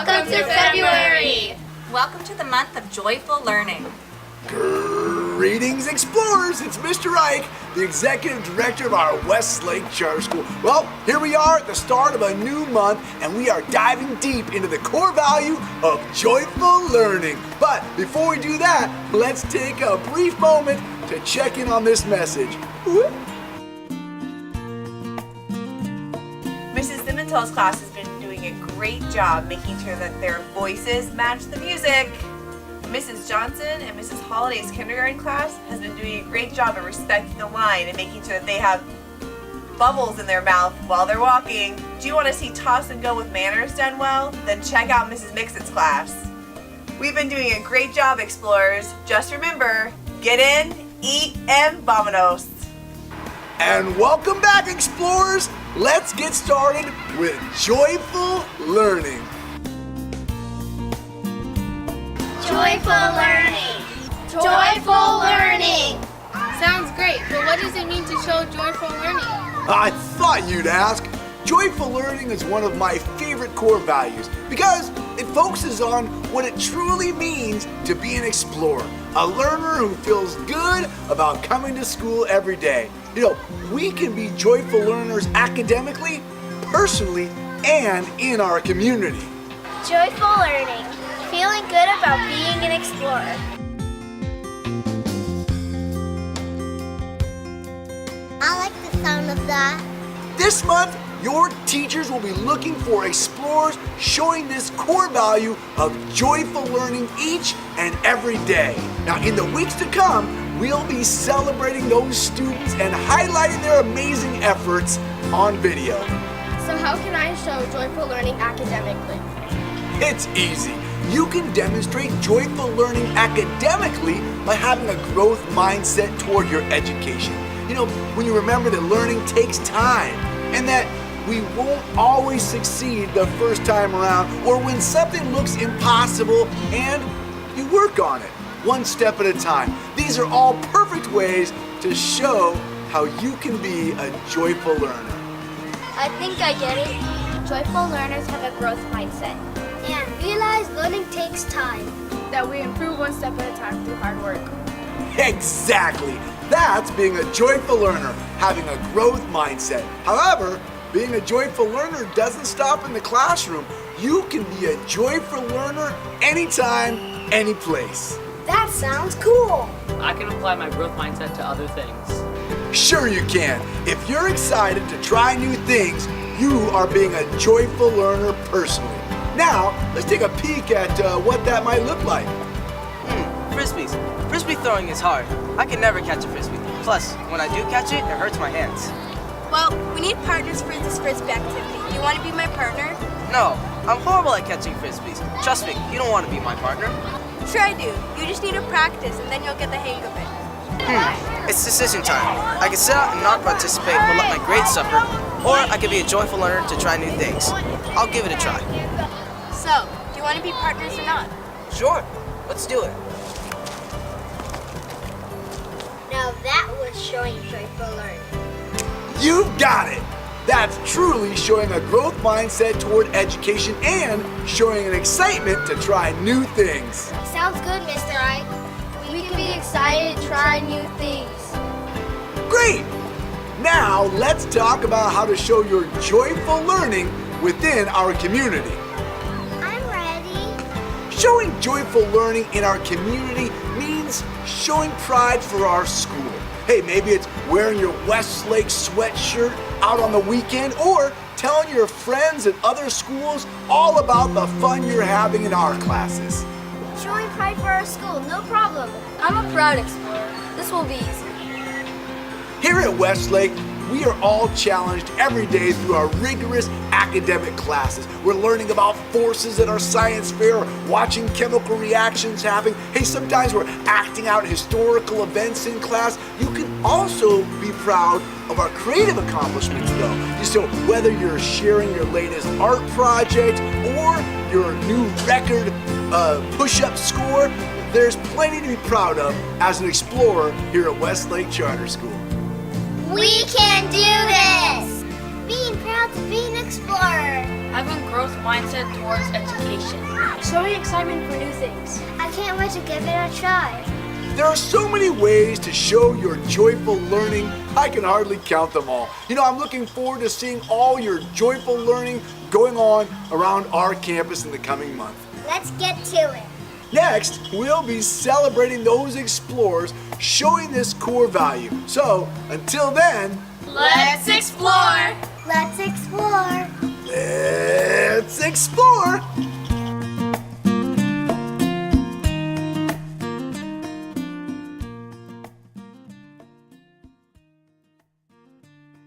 Welcome to February! Welcome to the month of joyful learning. Greetings, explorers! It's Mr. Ike, the executive director of our Westlake Charter School. Well, here we are at the start of a new month, and we are diving deep into the core value of joyful learning. But before we do that, let's take a brief moment to check in on this message. Mrs. Simmental's class has been doing a great job making sure that their voices match the music. Mrs. Johnson and Mrs. Holliday's kindergarten class has been doing a great job of respecting the line and making sure that they have bubbles in their mouth while they're walking. Do you want to see toss and go with manners done well? Then check out Mrs. Mixon's class. We've been doing a great job, explorers. Just remember, get in, eat, and vamonos. And welcome back, explorers! Let's get started with joyful learning. Joyful learning! Joyful learning! Sounds great, but what does it mean to show joyful learning? I thought you'd ask. Joyful learning is one of my favorite core values because it focuses on what it truly means to be an explorer, a learner who feels good about coming to school every day. You know, we can be joyful learners academically, personally, and in our community. Joyful learning. Feeling good about being an explorer. I like the sound of that. This month, your teachers will be looking for explorers showing this core value of joyful learning each and every day. Now, in the weeks to come, we'll be celebrating those students and highlighting their amazing efforts on video. So how can I show joyful learning academically? It's easy. You can demonstrate joyful learning academically by having a growth mindset toward your education. You know, when you remember that learning takes time and that we won't always succeed the first time around, or when something looks impossible and you work on it one step at a time. These are all perfect ways to show how you can be a joyful learner. I think I get it. Joyful learners have a growth mindset. And realize learning takes time. That we improve one step at a time through hard work. Exactly. That's being a joyful learner, having a growth mindset. However, being a joyful learner doesn't stop in the classroom. You can be a joyful learner anytime, any place. That sounds cool. I can apply my growth mindset to other things. Sure you can. If you're excited to try new things, you are being a joyful learner personally. Now, let's take a peek at what that might look like. Frisbees. Frisbee throwing is hard. I can never catch a frisbee. Plus, when I do catch it, it hurts my hands. Well, we need partners for this frisbee activity. Do you want to be my partner? No, I'm horrible at catching frisbees. Trust me, you don't want to be my partner. Sure I do. You just need to practice and then you'll get the hang of it. It's decision time. I can sit out and not participate but let my grades suffer, or I can be a joyful learner to try new things. I'll give it a try. So, do you want to be partners or not? Sure, let's do it. Now that was showing joyful learning. You've got it! That's truly showing a growth mindset toward education and showing an excitement to try new things. Sounds good, Mr. Ike. We can be excited to try new things. Great! Now let's talk about how to show your joyful learning within our community. I'm ready. Showing joyful learning in our community means showing pride for our school. Hey, maybe it's wearing your Westlake sweatshirt out on the weekend, or telling your friends at other schools all about the fun you're having in our classes. Showing pride for our school, no problem. I'm a proud explorer. This will be easy. Here at Westlake, we are all challenged every day through our rigorous academic classes. We're learning about forces at our science fair, watching chemical reactions happen. Hey, sometimes we're acting out historical events in class. You can also be proud of our creative accomplishments, though. So whether you're sharing your latest art project or your new record push-up score, there's plenty to be proud of as an explorer here at Westlake Charter School. We can do this! Being proud proud to be an explorer. Having growth mindset towards education. Showing excitement for new things. I can't wait to give it a try. There are so many ways to show your joyful learning, I can hardly count them all. You know, I'm looking forward to seeing all your joyful learning going on around our campus in the coming month. Let's get to it. Next, we'll be celebrating those explorers showing this core value. So, until then, Let's explore! Let's explore. let's explore!